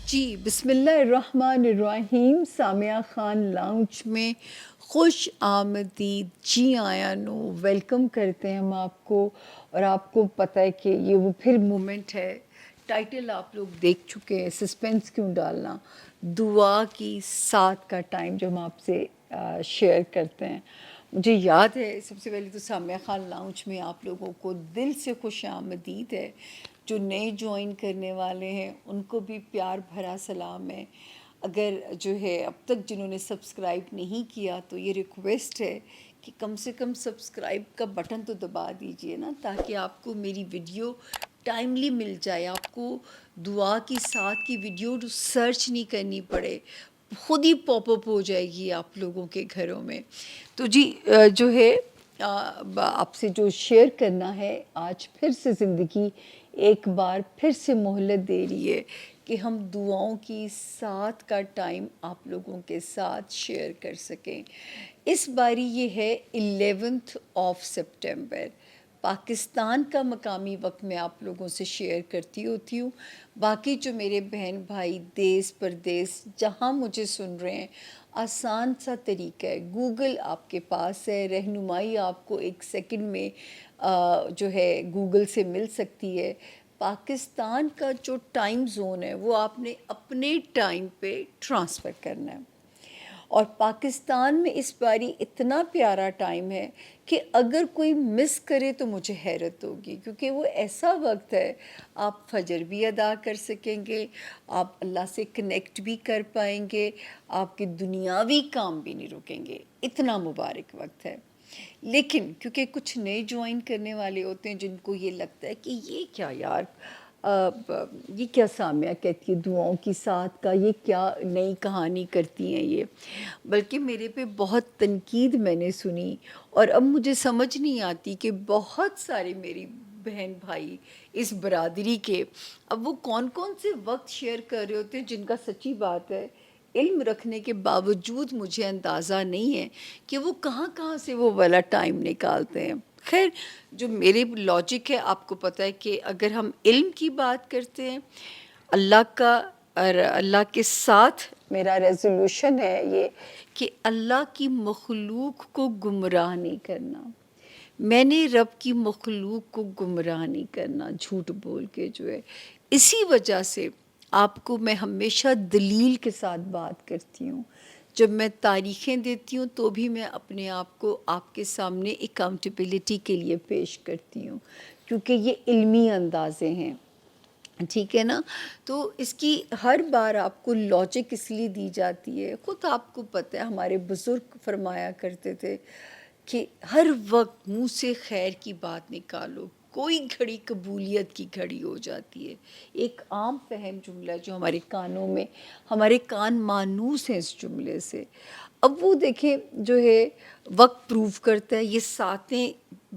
جی بسم اللہ الرحمن الرحیم. سامعہ خان لاؤنج میں خوش آمدید. جی آیا نو ویلکم کرتے ہیں ہم آپ کو. اور آپ کو پتہ ہے کہ یہ وہ پھر مومنٹ ہے. ٹائٹل آپ لوگ دیکھ چکے ہیں, سسپینس کیوں ڈالنا. دعا کی ساتھ کا ٹائم جو ہم آپ سے شیئر کرتے ہیں. مجھے یاد ہے سب سے پہلے تو سامعہ خان لاؤنج میں آپ لوگوں کو دل سے خوش آمدید ہے. جو نئے جوائن کرنے والے ہیں ان کو بھی پیار بھرا سلام ہے. اگر جو ہے اب تک جنہوں نے سبسکرائب نہیں کیا تو یہ ریکویسٹ ہے کہ کم سے کم سبسکرائب کا بٹن تو دبا دیجئے نا, تاکہ آپ کو میری ویڈیو ٹائملی مل جائے. آپ کو دعا کی ساتھ کی ویڈیو سرچ نہیں کرنی پڑے, خود ہی پاپ اپ ہو جائے گی آپ لوگوں کے گھروں میں. تو جی جو ہے آپ سے جو شیئر کرنا ہے, آج پھر سے زندگی ایک بار پھر سے مہلت دے رہی ہے کہ ہم دعاؤں کی ساتھ کا ٹائم آپ لوگوں کے ساتھ شیئر کر سکیں. اس باری یہ ہے 11 سپٹمبر. پاکستان کا مقامی وقت میں آپ لوگوں سے شیئر کرتی ہوتی ہوں. باقی جو میرے بہن بھائی دیس پردیس جہاں مجھے سن رہے ہیں, آسان سا طریقہ ہے, گوگل آپ کے پاس ہے, رہنمائی آپ کو ایک سیکنڈ میں جو ہے گوگل سے مل سکتی ہے. پاکستان کا جو ٹائم زون ہے وہ آپ نے اپنے ٹائم پہ ٹرانسفر کرنا ہے. اور پاکستان میں اس باری اتنا پیارا ٹائم ہے کہ اگر کوئی مس کرے تو مجھے حیرت ہوگی, کیونکہ وہ ایسا وقت ہے آپ فجر بھی ادا کر سکیں گے, آپ اللہ سے کنیکٹ بھی کر پائیں گے, آپ کے دنیاوی کام بھی نہیں رکیں گے. اتنا مبارک وقت ہے. لیکن کیونکہ کچھ نئے جوائن کرنے والے ہوتے ہیں جن کو یہ لگتا ہے کہ یہ کیا یار, یہ کیا سامعہ کہتی ہے دعاؤں کی ساتھ کا, یہ کیا نئی کہانی کرتی ہیں یہ. بلکہ میرے پہ بہت تنقید میں نے سنی, اور اب مجھے سمجھ نہیں آتی کہ بہت سارے میری بہن بھائی اس برادری کے اب وہ کون کون سے وقت شیئر کر رہے ہوتے ہیں جن کا سچی بات ہے علم رکھنے کے باوجود مجھے اندازہ نہیں ہے کہ وہ کہاں کہاں سے وہ والا ٹائم نکالتے ہیں. خیر, جو میرے لاجک ہے آپ کو پتہ ہے کہ اگر ہم علم کی بات کرتے ہیں, اللہ کا اور اللہ کے ساتھ میرا ریزولوشن ہے یہ کہ اللہ کی مخلوق کو گمراہ نہیں کرنا. میں نے رب کی مخلوق کو گمراہ نہیں کرنا جھوٹ بول کے جو ہے. اسی وجہ سے آپ کو میں ہمیشہ دلیل کے ساتھ بات کرتی ہوں. جب میں تاریخیں دیتی ہوں تو بھی میں اپنے آپ کو آپ کے سامنے اکاؤنٹیبلٹی کے لیے پیش کرتی ہوں, کیونکہ یہ علمی اندازے ہیں. ٹھیک ہے نا. تو اس کی ہر بار آپ کو لاجک اس لیے دی جاتی ہے, خود آپ کو پتہ ہے ہمارے بزرگ فرمایا کرتے تھے کہ ہر وقت منہ سے خیر کی بات نکالو, کوئی گھڑی قبولیت کی گھڑی ہو جاتی ہے. ایک عام فہم جملہ جو ہمارے کانوں میں, ہمارے کان مانوس ہیں اس جملے سے. اب وہ دیکھیں جو ہے وقت پروو کرتا ہے, یہ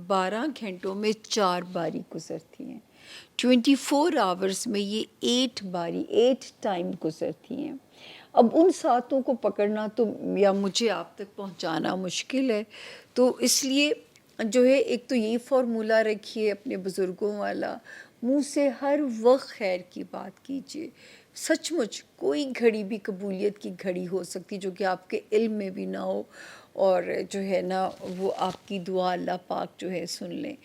12 گھنٹوں میں 4 باری گزرتی ہیں. 24 آورز میں یہ 8 ٹائم گزرتی ہیں. اب ان ساتوں کو پکڑنا تو یا مجھے آپ تک پہنچانا مشکل ہے, تو اس لیے جو ہے ایک تو یہی فارمولہ رکھیے اپنے بزرگوں والا, منہ سے ہر وقت خیر کی بات کیجیے. سچ مچ کوئی گھڑی بھی قبولیت کی گھڑی ہو سکتی جو کہ آپ کے علم میں بھی نہ ہو, اور جو ہے نا وہ آپ کی دعا اللہ پاک جو ہے سن لیں.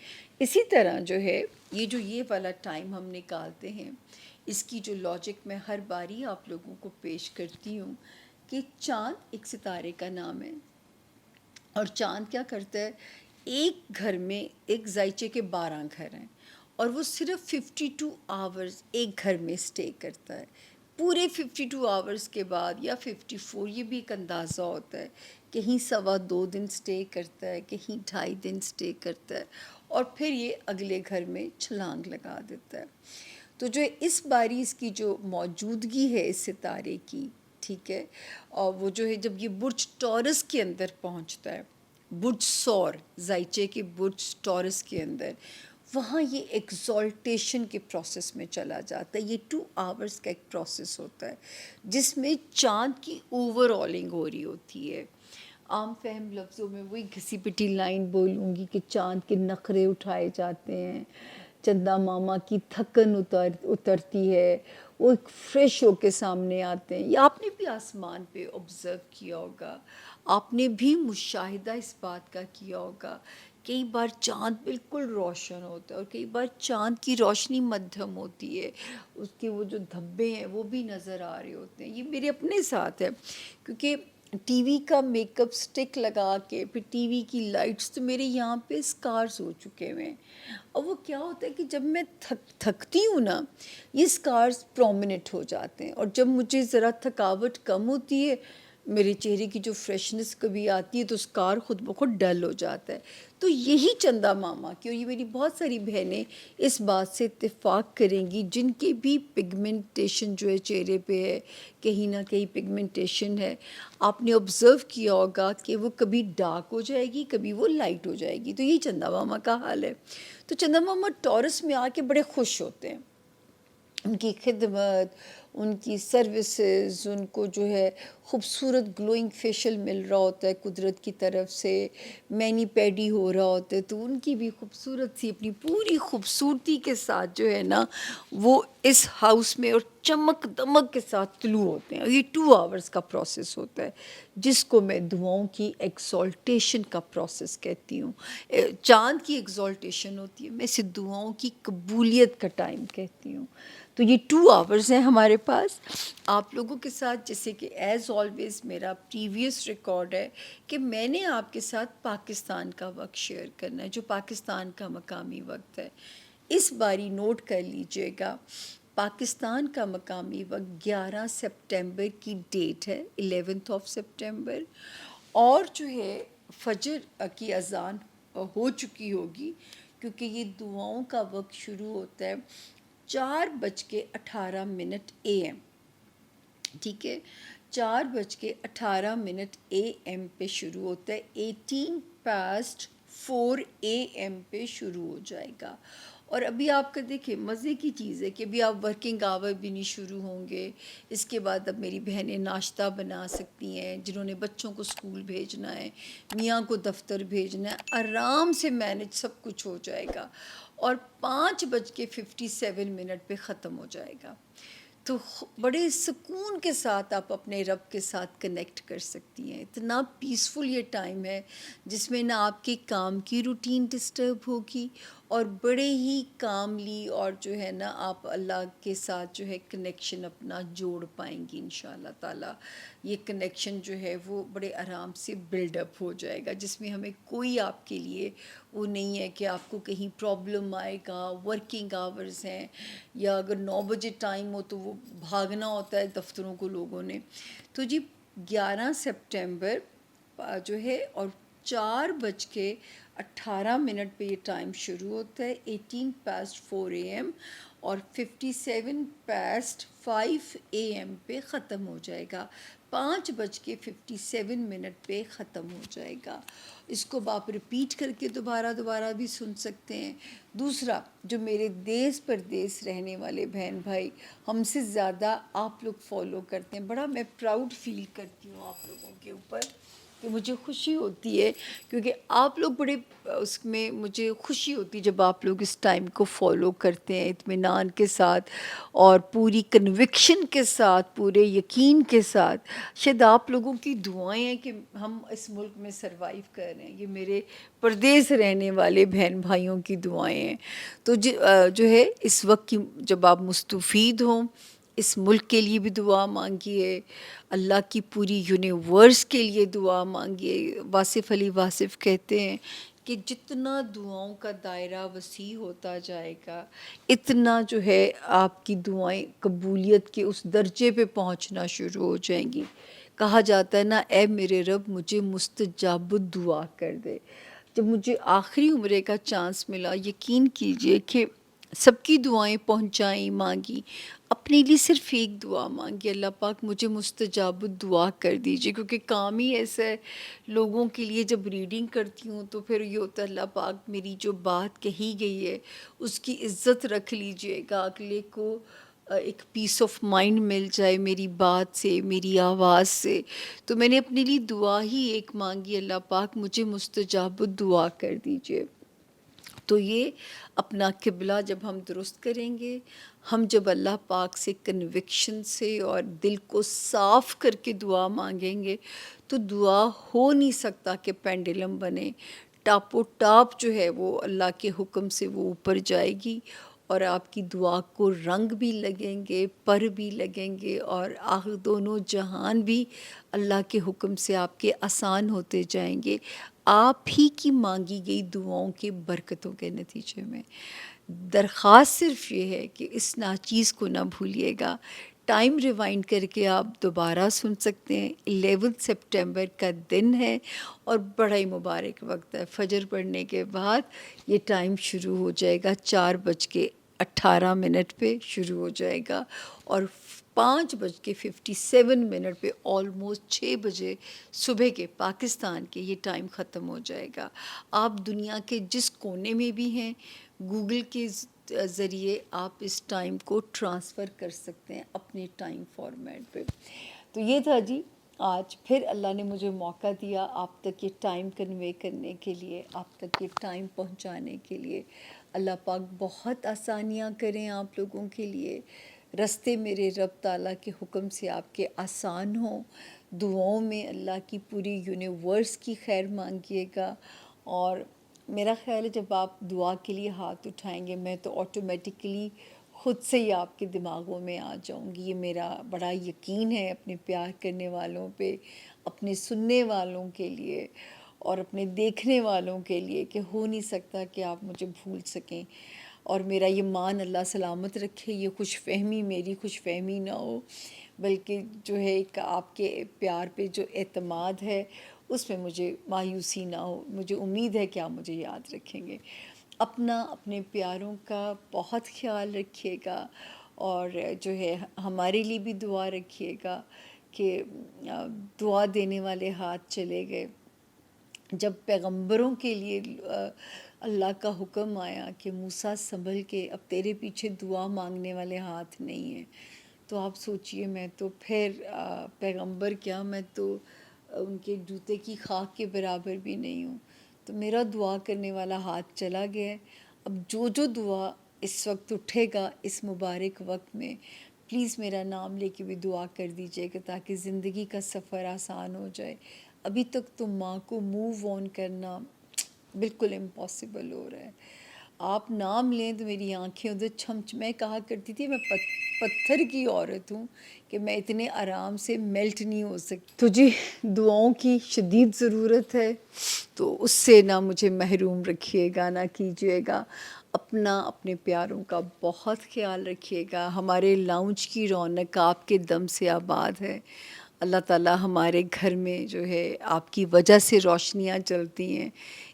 اسی طرح جو ہے یہ والا ٹائم ہم نکالتے ہیں, اس کی جو لاجک میں ہر باری آپ لوگوں کو پیش کرتی ہوں کہ چاند ایک ستارے کا نام ہے, اور چاند کیا کرتا ہے, ایک گھر میں ایک ذائچے کے 12 گھر ہیں, اور وہ صرف 52 آورز ایک گھر میں سٹے کرتا ہے. پورے 52 آورز کے بعد یا 54, یہ بھی ایک اندازہ ہوتا ہے, کہیں 2.25 دن سٹے کرتا ہے, کہیں 2.5 دن سٹے کرتا ہے, اور پھر یہ اگلے گھر میں چھلانگ لگا دیتا ہے. تو جو اس باری اس کی جو موجودگی ہے اس ستارے کی, ٹھیک ہے, اور وہ جو ہے جب یہ برج ٹورس کے اندر پہنچتا ہے, برج سور, ذائچے کے برج ٹورس کے اندر, وہاں یہ ایکزالٹیشن کے پروسیس میں چلا جاتا ہے. یہ 2 آورز کا ایک پروسیس ہوتا ہے جس میں چاند کی اوور آلنگ ہو رہی ہوتی ہے. عام فہم لفظوں میں وہی گھسی پٹی لائن بولوں گی کہ چاند کے نخرے اٹھائے جاتے ہیں, چندا ماما کی تھکن اترتی ہے، وہ ایک فریش ہو کے سامنے آتے ہیں. یہ آپ نے بھی آسمان پہ آبزرو کیا ہوگا، آپ نے بھی مشاہدہ اس بات کا کیا ہوگا. کئی بار چاند بالکل روشن ہوتا ہے اور کئی بار چاند کی روشنی مدھم ہوتی ہے، اس کے وہ جو دھبے ہیں وہ بھی نظر آ رہے ہوتے ہیں. یہ میرے اپنے ساتھ ہے، کیونکہ ٹی وی کا میک اپ سٹک لگا کے پھر ٹی وی کی لائٹس تو میرے یہاں پہ اسکارز ہو چکے ہوئے ہیں. اور وہ کیا ہوتا ہے کہ جب میں تھکتی ہوں نا، یہ اسکارز پرومیننٹ ہو جاتے ہیں، اور جب مجھے ذرا تھکاوٹ کم ہوتی ہے، میرے چہرے کی جو فریشنس کبھی آتی ہے تو اسکار خود بخود ڈل ہو جاتا ہے. تو یہی چندا ماما کی، اور یہ میری بہت ساری بہنیں اس بات سے اتفاق کریں گی جن کی بھی پگمنٹیشن جو ہے چہرے پہ ہے، کہیں نہ کہیں پگمنٹیشن ہے. آپ نے آبزرو کیا ہوگا کہ وہ کبھی ڈارک ہو جائے گی، کبھی وہ لائٹ ہو جائے گی. تو یہی چندا ماما کا حال ہے. تو چندا ماما ٹورس میں آ کے بڑے خوش ہوتے ہیں، ان کی خدمت، ان کی سروسز، ان کو جو ہے خوبصورت گلوئنگ فیشل مل رہا ہوتا ہے قدرت کی طرف سے، مینی پیڈی ہو رہا ہوتا ہے، تو ان کی بھی خوبصورت سی اپنی پوری خوبصورتی کے ساتھ جو ہے نا وہ اس ہاؤس میں اور چمک دمک کے ساتھ طلوع ہوتے ہیں. یہ 2 آورز کا پروسیس ہوتا ہے جس کو میں دعاؤں کی ایکزالٹیشن کا پروسیس کہتی ہوں. چاند کی ایکزالٹیشن ہوتی ہے، میں اسے دعاؤں کی قبولیت کا ٹائم کہتی ہوں. تو یہ 2 آورز ہیں ہمارے پاس آپ لوگوں کے ساتھ. جیسے کہ ایز آلویز میرا پریویس ریکارڈ ہے کہ میں نے آپ کے ساتھ پاکستان کا وقت شیئر کرنا ہے، جو پاکستان کا مقامی وقت ہے. اس باری نوٹ کر لیجئے گا، پاکستان کا مقامی وقت 11 سپٹمبر کی ڈیٹ ہے، 11 سپٹمبر، اور جو ہے فجر کی اذان ہو چکی ہوگی، کیونکہ یہ دعاؤں کا وقت شروع ہوتا ہے 4:18 اے ایم. ٹھیک ہے، 4:18 اے ایم پہ شروع ہوتا ہے، 4 اے ایم پہ شروع ہو جائے گا. اور ابھی آپ کا دیکھیں مزے کی چیز ہے کہ ابھی آپ ورکنگ آور بھی نہیں شروع ہوں گے. اس کے بعد اب میری بہنیں ناشتہ بنا سکتی ہیں، جنہوں نے بچوں کو اسکول بھیجنا ہے، میاں کو دفتر بھیجنا ہے، آرام سے مینج سب کچھ ہو جائے گا. اور 5:57 پہ ختم ہو جائے گا. تو بڑے سکون کے ساتھ آپ اپنے رب کے ساتھ کنیکٹ کر سکتی ہیں. اتنا پیسفل یہ ٹائم ہے جس میں نہ آپ کے کام کی روٹین ڈسٹرب ہوگی، اور بڑے ہی کاملی اور جو ہے نا آپ اللہ کے ساتھ جو ہے کنیکشن اپنا جوڑ پائیں گی انشاءاللہ تعالیٰ. یہ کنیکشن جو ہے وہ بڑے آرام سے بلڈ اپ ہو جائے گا، جس میں ہمیں کوئی آپ کے لیے وہ نہیں ہے کہ آپ کو کہیں پرابلم آئے گا. ورکنگ آورز ہیں، یا اگر 9 بجے ٹائم ہو تو وہ بھاگنا ہوتا ہے دفتروں کو لوگوں نے. تو جی 11 سپٹمبر جو ہے، اور 4:18 پہ یہ ٹائم شروع ہوتا ہے، 4 اے ایم، اور 5 اے ایم پہ ختم ہو جائے گا. 5:57 پہ ختم ہو جائے گا. اس کو آپ ریپیٹ کر کے دوبارہ بھی سن سکتے ہیں. دوسرا، جو میرے دیس پردیس رہنے والے بہن بھائی ہم سے زیادہ آپ لوگ فالو کرتے ہیں، بڑا میں پراؤڈ فیل کرتی ہوں آپ لوگوں کے اوپر، کہ مجھے خوشی ہوتی ہے، کیونکہ آپ لوگ بڑے اس میں مجھے خوشی ہوتی ہے جب آپ لوگ اس ٹائم کو فالو کرتے ہیں اطمینان کے ساتھ اور پوری کنوکشن کے ساتھ، پورے یقین کے ساتھ. شاید آپ لوگوں کی دعائیں ہیں کہ ہم اس ملک میں سروائیو کر رہے ہیں. یہ میرے پردیس رہنے والے بہن بھائیوں کی دعائیں ہیں. تو جو ہے اس وقت کی جب آپ مستفید ہوں، اس ملک کے لیے بھی دعا مانگیے، اللہ کی پوری یونیورس کے لیے دعا مانگیے. واصف علی واصف کہتے ہیں کہ جتنا دعاؤں کا دائرہ وسیع ہوتا جائے گا، اتنا جو ہے آپ کی دعائیں قبولیت کے اس درجے پہ پہنچنا شروع ہو جائیں گی. کہا جاتا ہے نا، اے میرے رب مجھے مستجاب الدعا کر دے. جب مجھے آخری عمرے کا چانس ملا، یقین کیجئے کہ سب کی دعائیں پہنچائیں، مانگی، اپنے لیے صرف ایک دعا مانگی، اللہ پاک مجھے مستجاب الدعا کر دیجئے. کیونکہ کام ہی ایسا ہے، لوگوں کے لیے جب ریڈنگ کرتی ہوں تو پھر یہ ہوتا ہے اللہ پاک میری جو بات کہی گئی ہے اس کی عزت رکھ لیجئے گا، اگلے کو ایک پیس آف مائنڈ مل جائے میری بات سے، میری آواز سے. تو میں نے اپنے لیے دعا ہی ایک مانگی، اللہ پاک مجھے مستجاب الدعا کر دیجئے. تو یہ اپنا قبلہ جب ہم درست کریں گے، ہم جب اللہ پاک سے کنوکشن سے اور دل کو صاف کر کے دعا مانگیں گے، تو دعا ہو نہیں سکتا کہ پینڈلم بنے. ٹاپ و ٹاپ جو ہے وہ اللہ کے حکم سے وہ اوپر جائے گی، اور آپ کی دعا کو رنگ بھی لگیں گے، پر بھی لگیں گے، اور دونوں جہان بھی اللہ کے حکم سے آپ کے آسان ہوتے جائیں گے، آپ ہی کی مانگی گئی دعاؤں کے برکتوں کے نتیجے میں. درخواست صرف یہ ہے کہ اس ناچیز کو نہ بھولیے گا. ٹائم ریوائنڈ کر کے آپ دوبارہ سن سکتے ہیں. 11 سپٹمبر کا دن ہے اور بڑا ہی مبارک وقت ہے. فجر پڑھنے کے بعد یہ ٹائم شروع ہو جائے گا، 4:18 پہ شروع ہو جائے گا، اور 5:57 پہ آلموسٹ 6 بجے صبح کے پاکستان کے یہ ٹائم ختم ہو جائے گا. آپ دنیا کے جس کونے میں بھی ہیں، گوگل کے ذریعے آپ اس ٹائم کو ٹرانسفر کر سکتے ہیں اپنے ٹائم فارمیٹ پہ. تو یہ تھا جی، آج پھر اللہ نے مجھے موقع دیا آپ تک یہ ٹائم کنوے کرنے کے لیے، آپ تک یہ ٹائم پہنچانے کے لیے. اللہ پاک بہت آسانیاں کریں آپ لوگوں کے لیے. رستے میرے رب تعالیٰ کے حکم سے آپ کے آسان ہوں. دعاؤں میں اللہ کی پوری یونیورس کی خیر مانگیے گا. اور میرا خیال ہے جب آپ دعا کے لیے ہاتھ اٹھائیں گے، میں تو آٹومیٹکلی خود سے ہی آپ کے دماغوں میں آ جاؤں گی. یہ میرا بڑا یقین ہے اپنے پیار کرنے والوں پہ، اپنے سننے والوں کے لیے اور اپنے دیکھنے والوں کے لیے، کہ ہو نہیں سکتا کہ آپ مجھے بھول سکیں. اور میرا یہ مان اللہ سلامت رکھے، یہ خوش فہمی میری خوش فہمی نہ ہو، بلکہ جو ہے ایک آپ کے پیار پہ جو اعتماد ہے اس میں مجھے مایوسی نہ ہو. مجھے امید ہے کہ آپ مجھے یاد رکھیں گے. اپنے پیاروں کا بہت خیال رکھیے گا، اور جو ہے ہمارے لیے بھی دعا رکھیے گا کہ دعا دینے والے ہاتھ چلے گئے. جب پیغمبروں کے لیے اللہ کا حکم آیا کہ موسیٰ سنبھل کے، اب تیرے پیچھے دعا مانگنے والے ہاتھ نہیں ہیں، تو آپ سوچئے میں تو پھر پیغمبر کیا، میں تو ان کے جوتے کی خاک کے برابر بھی نہیں ہوں. تو میرا دعا کرنے والا ہاتھ چلا گیا ہے. اب جو دعا اس وقت اٹھے گا اس مبارک وقت میں، پلیز میرا نام لے کے بھی دعا کر دیجئے گا تاکہ زندگی کا سفر آسان ہو جائے. ابھی تک تو ماں کو موو آن کرنا بالکل امپاسبل ہو رہا ہے. آپ نام لیں تو میری آنکھیں ادھر میں کہا کرتی تھی میں پتھر کی عورت ہوں کہ میں اتنے آرام سے میلٹ نہیں ہو سکتی. تو جی، دعاؤں کی شدید ضرورت ہے، تو اس سے نہ مجھے محروم رکھیے گا، نہ کیجیے گا. اپنے پیاروں کا بہت خیال رکھیے گا. ہمارے لاؤنج کی رونق آپ کے دم سے آباد ہے. اللہ تعالیٰ ہمارے گھر میں جو ہے آپ کی وجہ سے روشنیاں چلتی ہیں.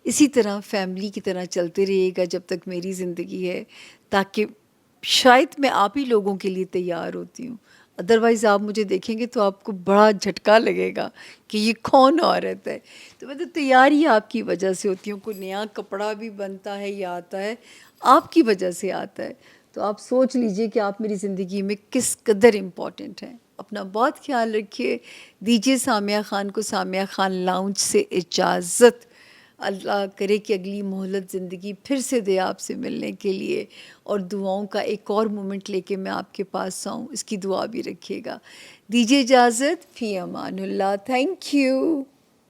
اسی طرح فیملی کی طرح چلتے رہیے گا جب تک میری زندگی ہے، تاکہ شاید میں آپ ہی لوگوں کے لیے تیار ہوتی ہوں. ادروائز آپ مجھے دیکھیں گے تو آپ کو بڑا جھٹکا لگے گا کہ یہ کون عورت ہے. تو میں تو تیار ہی آپ کی وجہ سے ہوتی ہوں. کوئی نیا کپڑا بھی بنتا ہے یا آتا ہے آپ کی وجہ سے آتا ہے. تو آپ سوچ لیجئے کہ آپ میری زندگی میں کس قدر امپورٹنٹ ہیں. اپنا بہت خیال رکھیے. دیجیے سامیہ خان کو سامیہ خان لاؤنج سے اجازت. اللہ کرے کہ اگلی مہلت زندگی پھر سے دے آپ سے ملنے کے لیے، اور دعاؤں کا ایک اور مومنٹ لے کے میں آپ کے پاس آؤں. اس کی دعا بھی رکھیے گا. دیجیے اجازت. فی امان اللہ. Thank you.